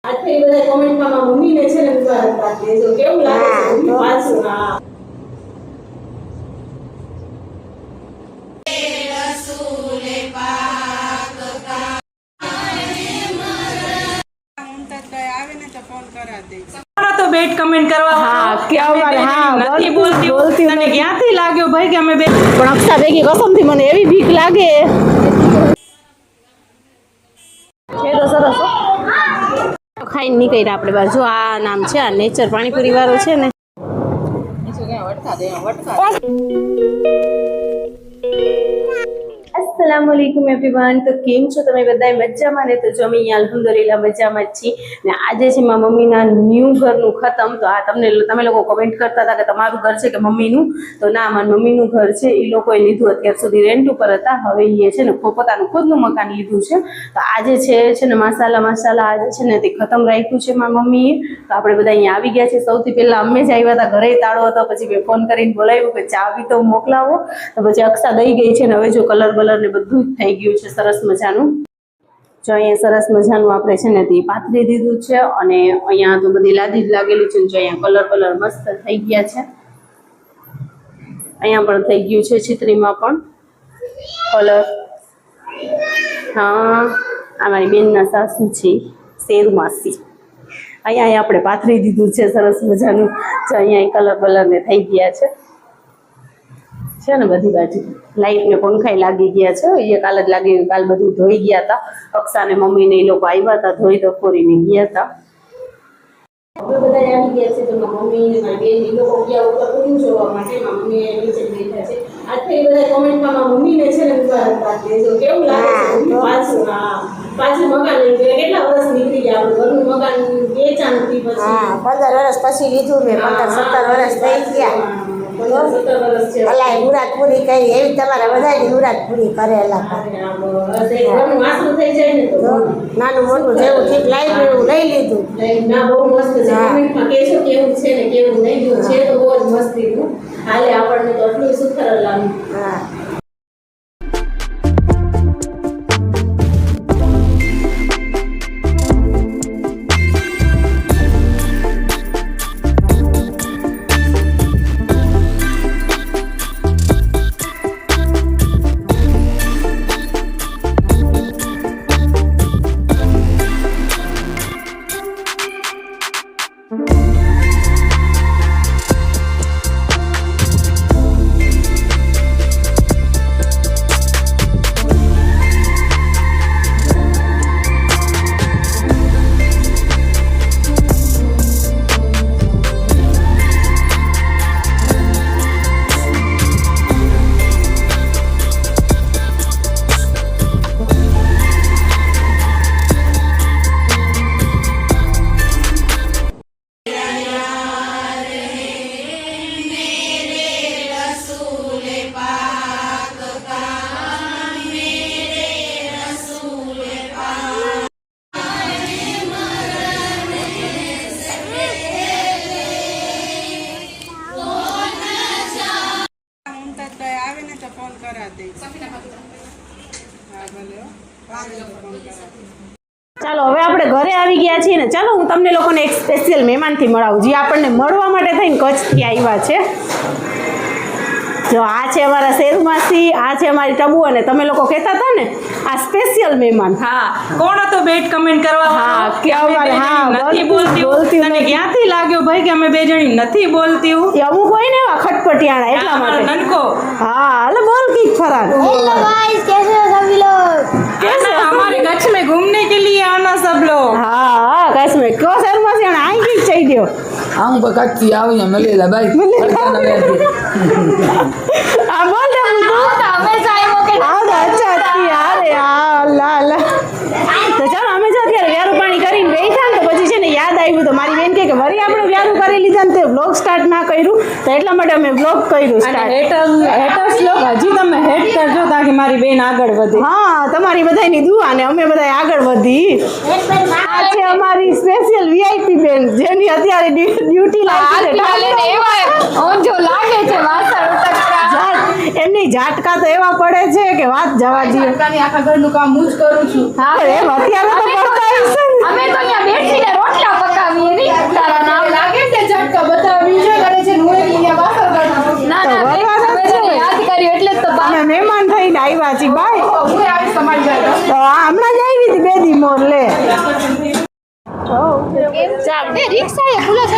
આથી બધા કોમેન્ટમાં મમ્મીને છે ને મુબારકબાદ દેજો. કેવું લાગે છે મમ્મી પાછું? હા. તો બેટ કમેન્ટ કરવા. હા કેવા હા નથી બોલતી તને ક્યાંથી લાગ્યો ભાઈ કે અમે બે પણ અક્ષા ભેગી કસમથી મને એવી બીક લાગે છે તો સરસ હો. ખાઈને નીકળ્યા આપણે બહાર. જો આ નામ છે આ નેચર પાણીપુરી વાળો છે ને. अस्सलामुअलैकुम एवरीवन. तो केम छो તમે બધા મજામાં ને? તો જો અમે અહીંયા અલ્હમ્દુલિલ્લાહ મજામાં જ છીએ ને આજે છે મારા મમ્મીના ન્યૂ ઘરનું ખતમ. તો આ તમે લોકો કમેન્ટ કરતા હતા કે તમારું ઘર છે કે મમ્મીનું, તો ના મારા મમ્મીનું ઘર છે. એ લોકોએ લીધું અત્યાર સુધી રેન્ટ ઉપર હતા, હવે એ છે ને પોતાનું ખુદનું મકાન લીધું છે. તો આજે છે ને માશાલ્લાહ આજે છે ને તે ખતમ રાખ્યું છે મારા મમ્મીએ. તો આપણે બધા અહીંયા આવી ગયા છે. સૌથી પહેલા અમે જ આવ્યા હતા, ઘરે તાળો હતો, પછી મેં ફોન કરીને બોલાવ્યું કે ચાવી તો મોકલાવો. તો પછી અક્ષા દઈ ગઈ છે ને હવે જો કલર બલર ને બધું જ થઈ ગયું છે સરસ મજાનું. જો અહીંયા સરસ મજાનું આપણે છે ને તે પાથરી દીધું છે અને અહીંયા તો બધી લાદી જ લાગેલી છે. જો અહીંયા કલર બલર મસ્ત થઈ ગયા છે. અહીંયા પણ થઈ ગયું છે છિત્રીમાં પણ કલર. હા આ મારી બેનના સાસુ છે શેરુ માસી. અહીંયા આપણે પાથરી દીધું છે સરસ મજાનું. જો અહીંયા કલર બલર ને થઈ ગયા છે ને બધી બાજુ. લાઈટ ને પંખાઈ લાગી ગયા છે. એ કાલ જ લાગી, કાલ બધું ધોઈ ગયા હતા. અક્ષા ને મમ્મી ને એ લોકો આવ્યા હતા, ધોઈ દફોરીને ગયા હતા. હવે બધા આવી ગયા છે. તો મમ્મી ને મારી બેન એ લોકો ગયા ઉપર પૂરું જોવા માટે. મમ્મી નીચે બેઠા છે. આથી બધા કોમેન્ટમાં મમ્મીને છે ને મુબારકબાદ દેજો. કેવું લાગે છે મમ્મી પાછું? હા પાછું મકાન લઈ ગયા. કેટલા વર્ષ નીકળી ગયા આપણું ઘરનું મકાન વેચાણ થી પછી. હા 15 વર્ષ પછી લીધું મેં. 15-17 વર્ષ થઈ ગયા. મુરાદ પૂરી કરી એવી તમારા બધાની મુરાદ પૂરી કરેલા. નાનું મોટું જેવું ઠીક લાવ્યું એવું લઈ લીધું. બહુ મસ્ત છે. કેવું છે ને કેવું નહીં ગયું છે તો બહુ જ મસ્તી હાલે આપણને તો એટલું સુખર લાગ્યું. હા ચાલો હવે આપણે ઘરે આવી ગયા છીએ ને. ચાલો હું તમને લોકોને એક સ્પેશિયલ મહેમાનથી મળાવું, જે આપણને મળવા માટે થઈને કચ્છથી આવ્યા છે. જો આ છે અમારા શેરુ માસી, આ છે અમારી ટબુ, અને તમે લોકો કહેતા હતા ને આ સ્પેશિયલ મહેમાન. હા કોણ હતો બેટ કમેન્ટ કરવા? હા કેવા હા નથી બોલતી તને ક્યાંથી લાગ્યો ભાઈ કે અમે બે જણી નથી બોલતી? એ અમુક હોય ને એવા ખટપટિયાણા એટલા માટે. નનકો હા હાલે બોલ કી ફરાન. हेलो गाइस कैसे हो सभी लोग? कैसे हमारे कच्छ में घूमने के लिए आना सब लोग. હા કશ મેં કયો શેરુ માસી અને આઈ ગઈ ચઈ દ્યો. આમ પર કચ્છી આવી મળેલા ભાઈ આ બોલ દે હું हमेशा आयो के અચ્છા અરે અલ્લાહ અલ્લાહ. તો ચાલો અમે જો અત્યારે વ્યારું પાણી કરીને બેઠા ને, તો પછી છે ને યાદ આવ્યું. તો મારી બેન કે વળી આપણે વ્યારું કરી લીધા ને તે બ્લોગ સ્ટાર્ટ ના કર્યું, તો એટલા માટે અમે બ્લોગ કર્યું સ્ટાર્ટ. હેટર્સ લોગ હજી તમે હેટ કરજો તાકી મારી બેન આગળ વધે. હા તમારી બધાની દુઆ ને અમે બધા આગળ વધી. આ છે અમારી સ્પેશિયલ વીઆઈપી બેન, જેની અત્યારે ડ્યુટી લાગી जो लागे छे वासण उटकता એમની ઝાટકા તો એવા પડે છે કે વાત જવા દઈએ. આખા ઘરનું કામ હું જ કરું છું. હા એમ અત્યારે તો કરતા હશે ને. અમે तो यहाँ बैठी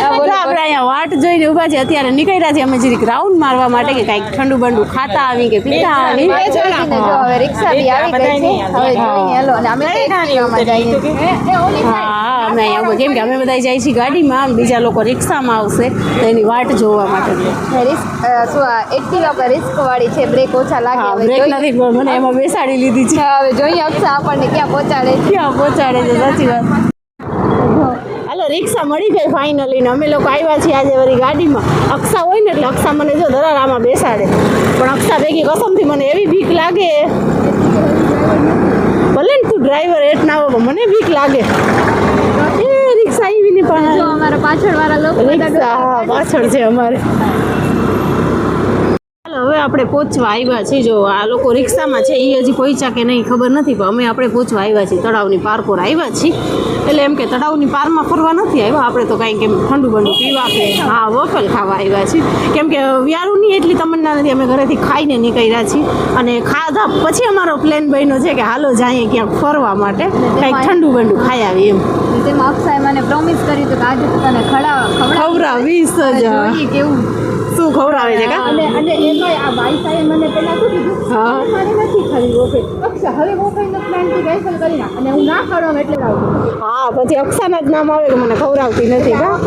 આપણે અહીંયા વાટ જોઈને ઊભા છે અત્યારે નીકળ્યા છે અમે જરીક રાઉન્ડ મારવા માટે કે કાંઈક ઠંડુ બંડુ ખાતા આવી કે પીતા આવી હવે રિક્ષા બી આવી ગઈ છે હવે જોઈએ હાલો અને અમે ટેક્સીમાં જઈએ હા અમે અહીંયા કેમ કે અમે બધા જાય છીએ ગાડીમાં બીજા લોકો રિક્ષામાં આવશે તો એની વાટ જોવા માટે એક્ટિવા પર રિસ્ક વાળી છે બ્રેક ઓછા લાગે હવે બ્રેક નથી પણ મને એમાં બેસાડી લીધી છે હવે જોઈએ અક્ષા આપણને ક્યાં પહોંચાડે છે સાચી વાત હાલો રિક્ષા મળી ગઈ ફાઇનલી ને અમે લોકો આવ્યા છીએ આજે વળી ગાડીમાં અક્ષા હોય ને એટલે અક્ષા મને જો દરારામાં બેસાડે પણ અક્ષા ભેગી કસમથી મને એવી બીક લાગે ભલે ને તું ડ્રાઈવર હેઠ ના આવો મને બીક લાગે એ રિક્ષા આવી ને પણ જો અમારા પાછળ વાળા લોકો રિક્ષા પાછળ છે અમારે હવે આપણે પહોંચવા આવ્યા છીએ જો આ લોકો રિક્ષામાં છે એ હજી પહોંચ્યા કે નહીં ખબર નથી પણ આપણે પહોંચવા આવ્યા છીએ તળાવની પાર પર આવ્યા છીએ એટલે એમ કે તળાવની પારમાં ફરવા નથી આવ્યા આપણે તો કાંઈ કેમ ઠંડુ બંડુ પીવા કે હા વોફલ ખાવા આવ્યા છીએ કેમ કે વ્યારુની એટલી તમન્ના નથી અમે ઘરેથી ખાઈને નીકળ્યા છીએ અને ખાધા પછી અમારો પ્લાન બન્યો છે કે હાલો જઈએ ક્યાંક ફરવા માટે કંઈક ઠંડુ બંડુ ખાઈ આવી એમ તેમાં અક્ષાએ મને પ્રોમિસ કર્યું હતું કે આજે તો તને ખવડાવીશ જ કેવું શું ખવડાવે છે કા અને એમાં આ વાઈફાઈ મને પેલા શું કીધું હા મારે નથી ખાવી વોફેલ અક્ષા હવે વોફેલનો પ્લાન તું કેન્સલ કરી નાખ અને હું ના ખવડાવું એટલે લાવું હા પછી અક્ષાના જ નામ આવે કે મને ખવડાવતી નથી કા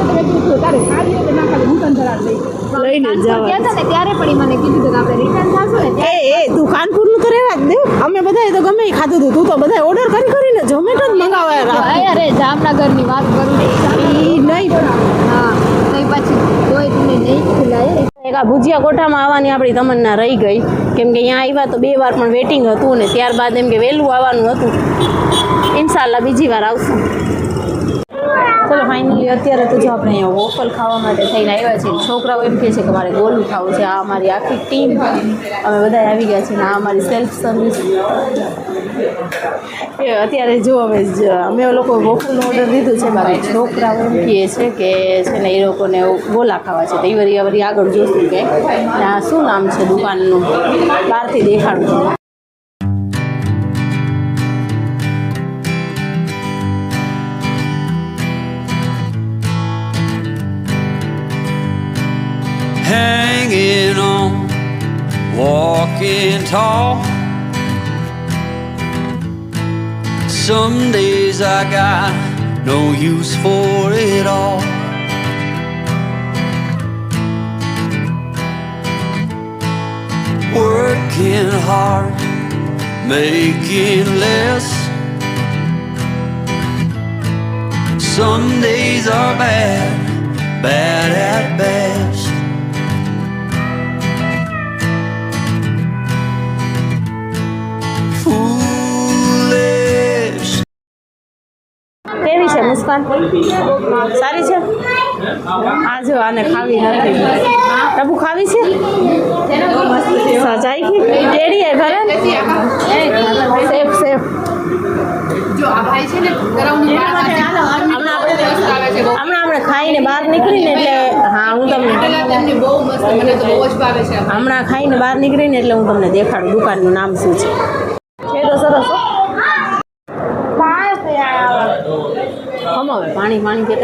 તારે ખાવી હોય તો ના ખાવી હું તને ધરાડ દઈશ લઈને જ જવાનું ગયા હતા ને ત્યારે પણ મને કીધું હતું કે આપણે રિટર્ન થશું ને તું કાનપુરનું તો રહેવા જ દે અમે બધાએ તો ગમે એ ખાધું હતું તું તો બધા ઓર્ડર કરીને ઝોમેટો જ મંગાવ્યા અરે જામનગરની વાત કરું ઈ નહીં હા તો પછી કોઈ તમને નહીં ખીલાય એક આ ભુજિયા કોઠામાં આવવાની આપણી તમન્ના રહી ગઈ કેમ કે અહીંયા આવ્યા તો 2 વાર પણ વેટિંગ હતું ને ત્યારબાદ એમ કે વહેલું આવવાનું હતું ઇન્શાલ્લાહ બીજી વાર આવશું ચલો ફાઇનલી અત્યારે તો જો આપણે અહીંયા વોફલ ખાવા માટે થઈને આવ્યા છીએ છોકરાઓ એમ કહે છે કે મારે ગોલું ખાવું છે આ અમારી આખી ટીમ અમે બધા આવી ગયા છીએ ને આ અમારી સેલ્ફ સર્વિસ એ અત્યારે જો હવે અમે લોકો વોફલનું ઓર્ડર દીધું છે મારા છોકરાઓ એમ કહે છે કે છે ને એ લોકોને ગોલા ખાવા છે તો એ વળી આગળ જોશું કે આ શું નામ છે દુકાનનું બહારથી દેખાડું છું Hanging on, walking tall. Some days I got no use for it all. Working hard, making less. Some days are bad, bad at best. કેવી છે મુસ્કાન સારી છે આ જો આને ખાવી નથી ટબુ ખાવી છે સજાઈ ગઈ ટેડી હે ઘરે સેફ સેફ જો આ ભાઈ છે ને તરાવની હમણાં આપણે ખાઈને બહાર નીકળીને એટલે હા હું તમને તેમની બહુ મસ્ત મને તો બહુ જ ભાવે છે હમણાં ખાઈને બહાર નીકળીને એટલે હું તમને દેખાડું દુકાનનું નામ શું છે તો સરસ હવે પાણી પાણી કે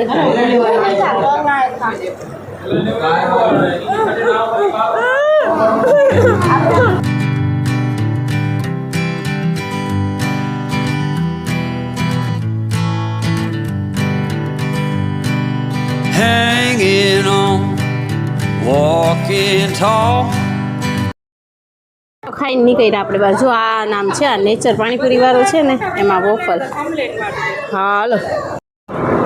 Hanging on, walking tall. ખાઈને નીકળ્યા આપણે બાજુ આ નામ છે આ નેચર પાણીપુરી વાળો છે ને એમાં વોફલ હાલો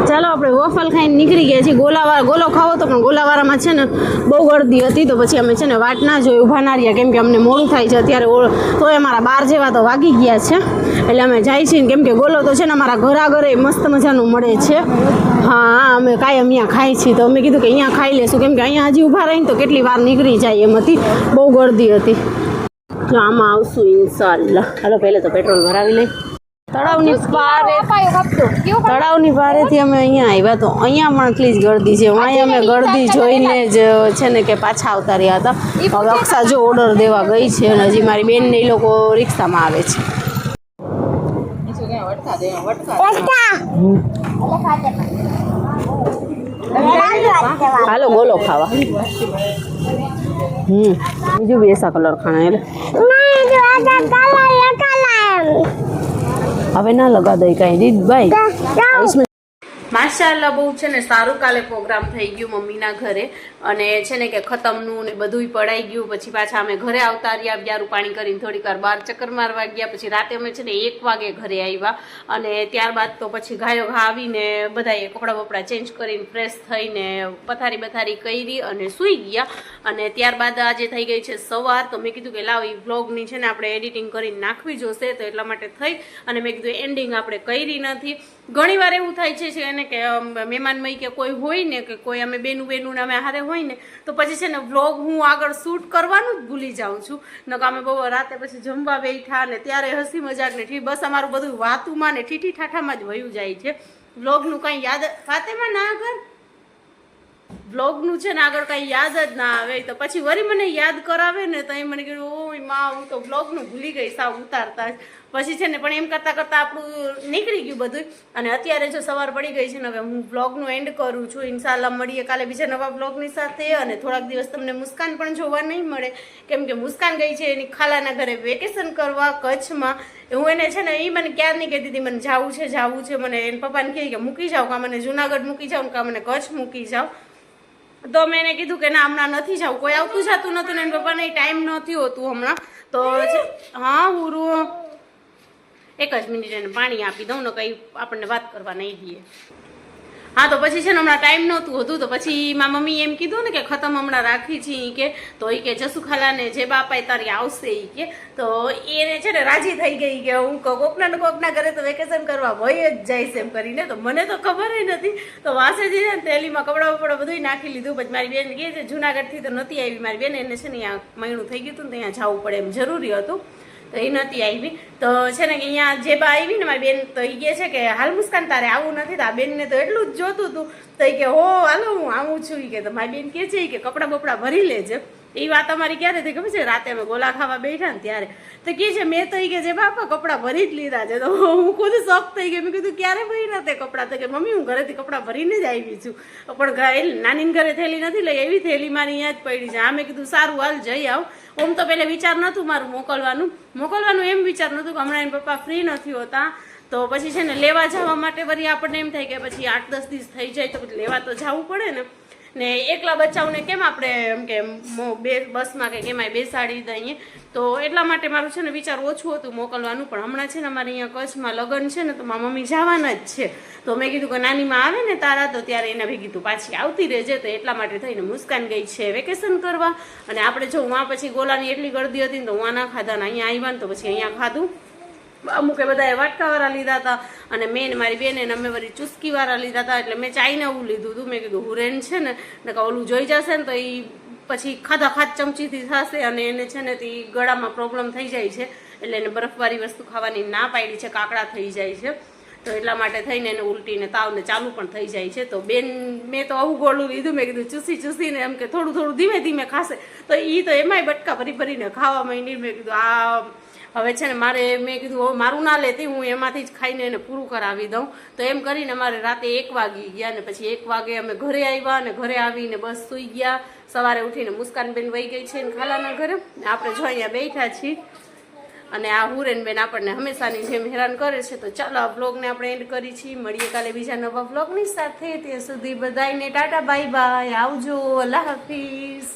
ચાલો આપણે વોફલ ખાઈને નીકળી ગયા છીએ ગોલો ખાવો તો પણ ગોલાવાળામાં છે ને બહુ ગળદી હતી તો પછી અમે છે ને વાટ ના જોઈ ઊભા ના રહ્યા કેમ કે અમને મોડું થાય છે અત્યારે તો અમારા 12 જેવા તો વાગી ગયા છે એટલે અમે જાય છીએ કેમ કે ગોલો તો છે ને અમારા ઘર આગળ મસ્ત મજાનું મળે છે હા અમે કાયમ અહીંયા ખાઈ છીએ તો અમે કીધું કે અહીંયા ખાઈ લેશું કેમ કે અહીંયા હજી ઊભા રહીને તો કેટલી વાર નીકળી જાય એમ હતી બહુ ગળદી હતી જો આમાં આવશું ઇન્શાલ્લાહ હાલો પહેલે તો પેટ્રોલ ભરાવી લઈ તળાવની પારેથી અમે અહીંયા આવ્યા તો અહીંયા પણ આટલી જ ગળદી છે અહીંયા અમે ગળદી જોઈને જ છે ને કે પાછા આવતા રહ્યા હતા હવે અક્ષા જો ઓર્ડર દેવા ગઈ છે અને હજી મારી બેન ને એ લોકો રિક્ષામાં આવે છે હાલો ગોલો ખાવા. બીજું બી એસા કલર ખાણા એટલે હવે ના લગા દઈ કાંઈ રીતભાઈ. માશાઅલ્લાહ બહુ છે ને સારું કાલે પ્રોગ્રામ થઈ ગયું મમ્મીના ઘરે અને છે ને કે ખતમનું ને બધુંય પડાઈ ગયું. પછી પાછા અમે ઘરે આવતા રહ્યા, બ્યારું પાણી કરીને થોડીક વાર બહાર ચક્કર મારવા ગયા. પછી રાતે અમે છે ને 1 વાગે ઘરે આવ્યા અને ત્યારબાદ તો પછી ઘાયો ઘા આવીને બધાએ કપડાં બપડા ચેન્જ કરીને ફ્રેશ થઈને પથારી બથારી કરી અને સૂઈ ગયા. અને ત્યારબાદ આજે થઈ ગઈ છે સવાર. તો મેં કીધું કે લાવ એ વ્લોગની છે ને આપણે એડિટિંગ કરીને નાખવી જોશે, તો એટલા માટે થઈ અને મેં કીધું એન્ડિંગ આપણે કરી નથી. ઘણી વાર એવું થાય છે એને કે મહેમાનમય કે કોઈ હોય ને કે કોઈ અમે બેનું અમે હારે હોય ને તો પછી છે ને વ્લોગ હું આગળ શૂટ કરવાનું જ ભૂલી જાઉં છું. નકા અમે બહુ રાતે પછી જમવા બેઠા ને ત્યારે હસી મજાક ને બસ અમારું બધું વાતુમાં ને ઠીઠી ઠાઠામાં જ વયું જાય છે. વ્લોગનું કાંઈ યાદ ફાતેમાં ના આગળ વ્લોગનું છે ને આગળ કાંઈ યાદ જ ના આવે. તો પછી વળી મને યાદ કરાવે ને તો એ મને કીધું ઓય માં હું તો વ્લોગનું ભૂલી ગઈ સાવ ઉતારતા જ. પછી છે ને પણ એમ કરતાં કરતાં આપણું નીકળી ગયું બધું. અને અત્યારે જો સવાર પડી ગઈ છે ને હવે હું વ્લોગનું એન્ડ કરું છું. ઇન્શાલ્લાહ મળીએ કાલે બીજા નવા વ્લોગની સાથે. અને થોડાક દિવસ તમને મુસ્કાન પણ જોવા નહીં મળે કેમ કે મુસ્કાન ગઈ છે એની ખાલાના ઘરે વેકેશન કરવા કચ્છમાં. હું એને છે ને એ મને ક્યારે નહીં કહેતી હતી મને જાવું છે મને એને પપ્પાને કહે કે મૂકી જાઓ, કાં મને જુનાગઢ મૂકી જાઓ કાં મને કચ્છ મૂકી જાઓ. તો મેં એને કીધું કે ના હમણાં નથી જવું, કોઈ આવતું જતું નહોતું ને એના પપ્પાને ટાઈમ નથી હોતું હમણાં. તો હા હું 1 જ મિનિટ એને પાણી આપી દઉં ને કંઈ આપણને વાત કરવા નહીં દઈએ. હા તો પછી છે ને હમણાં ટાઈમ નહોતું હોતું તો પછી મારા મમ્મી એમ કીધું ને કે ખતમ હમણાં રાખી છે એ કે તો એ કે જસુ ખાલાને જે બાપાએ તારી આવશે એ કે તો એને છે ને રાજી થઈ ગઈ કે હું કોકના ઘરે તો વેકેશન કરવા વહી જ જઈશ એમ કરીને. તો મને તો ખબર નથી. તો વાસે જઈને થેલીમાં કપડાં બપડા બધું નાખી લીધું. પછી મારી બેન કહે છે જુનાગઢથી તો નથી આવી મારી બેન, એને છે ને અહીંયા મહિનું થઈ ગયું હતું ને ત્યાં જવું પડે એમ જરૂરી હતું તો એ નથી આવી. તો છે ને કે અહીંયા જે બા આવી ને મારી બેન તો એ કહે છે કે હાલ મુસ્કાન તારે આવું નથી. તો આ બેનને તો એટલું જ જોતું હતું તો એ કે હો હાલો હું આવું છું એ કે. તો મારી બેન કહે છે કે કપડાં બપડા ભરી લેજે. એ વાત અમારી ક્યારે થઈ ખબર છે રાતે અમે ગોલા ખાવા બેઠા ને ત્યારે તો કહે છે મેં તો એ કે જે બાપા કપડાં ભરી જ લીધા છે. તો હું ખુદ શોખ થઈ ગઈ. મેં કીધું ક્યારે ભર્યા તે કપડાં? તો કે મમ્મી હું ઘરેથી કપડાં ભરીને જ આવી છું પણ નાની ઘરે થેલી નથી લઈ એવી થેલી મારી અહીંયા જ પડી છે. આ મેં કીધું સારું હાલ જઈ આવ. આમ તો પહેલાં વિચાર નહોતું મારું મોકલવાનું એમ વિચાર નહોતું કે હમણાં એના પપ્પા ફ્રી નથી હોતા તો પછી છે ને લેવા જવા માટે વળી આપણને એમ થાય કે પછી 8-10 દિવસ થઈ જાય તો પછી લેવા તો જવું પડે ને એકલા બચ્ચાઓને કેમ આપણે એમ કે બસમાં કે કેમાંય બેસાડી દઈએ. તો એટલા માટે મારું છે ને વિચાર ઓછું હતું મોકલવાનું. પણ હમણાં છે ને અમારે અહીંયા કચ્છમાં લગ્ન છે ને તો મારા મમ્મી જવાના જ છે. તો મેં કીધું કે નાનીમાં આવે ને તારા તો ત્યારે એના ભેગી તું પાછી આવતી રહેજે. તો એટલા માટે થઈને મુસ્કાન ગઈ છે વેકેશન કરવા. અને આપણે જો વાં પછી ગોલાની એટલી ગળદી હતી ને તો વાં ના ખાધા ને અહીંયા આવ્યા ને તો પછી અહીંયા ખાધું. અમુકે બધાએ વાટકાવાળા લીધા હતા અને મેં મારી બેને અમે વળી ચુસ્કીવાળા લીધા હતા. એટલે મેં ચાઈને એવું લીધું હતું. મેં કીધું હુરેન છે ને કે ઓલું જોઈ જશે ને તો એ પછી ખાધા ચમચીથી થશે અને એને છે ને તે ગળામાં પ્રોબ્લેમ થઈ જાય છે. એટલે એને બરફવાળી વસ્તુ ખાવાની ના પાડી છે, કાકડા થઈ જાય છે. તો એટલા માટે થઈને એને ઉલટીને તાવને ચાલુ પણ થઈ જાય છે. તો બેન મેં તો આવું ગોળું લીધું. મેં કીધું ચૂસીને એમ કે થોડું ધીમે ધીમે ખાશે. તો એ તો એમાંય બટકા ભરીને ખાવા માંડી. મેં કીધું આ હવે છે ને મેં કીધું મારું ના લેતી હું એમાંથી જ ખાઈને એને પૂરું કરાવી દઉં. તો એમ કરીને અમારે રાતે 1 વાગી ગયા ને પછી 1 વાગે અમે ઘરે આવ્યા અને ઘરે આવીને બસ સૂઈ ગયા. સવારે ઉઠીને મુસ્કાનબેન વહી ગઈ છે ખાલાના ઘરે. આપણે જો અહીંયા બેઠા છીએ અને આ હુરેનબેન આપણને હંમેશાની જેમ હેરાન કરે છે. તો ચાલો આ વ્લોગને આપણે એન્ડ કરી છીએ. મળીએ કાલે બીજા નવા વ્લોગની સાથે. ત્યાં સુધી બધાને ટાટા બાય બાય, આવજો, અલ્લાહ હાફિઝ.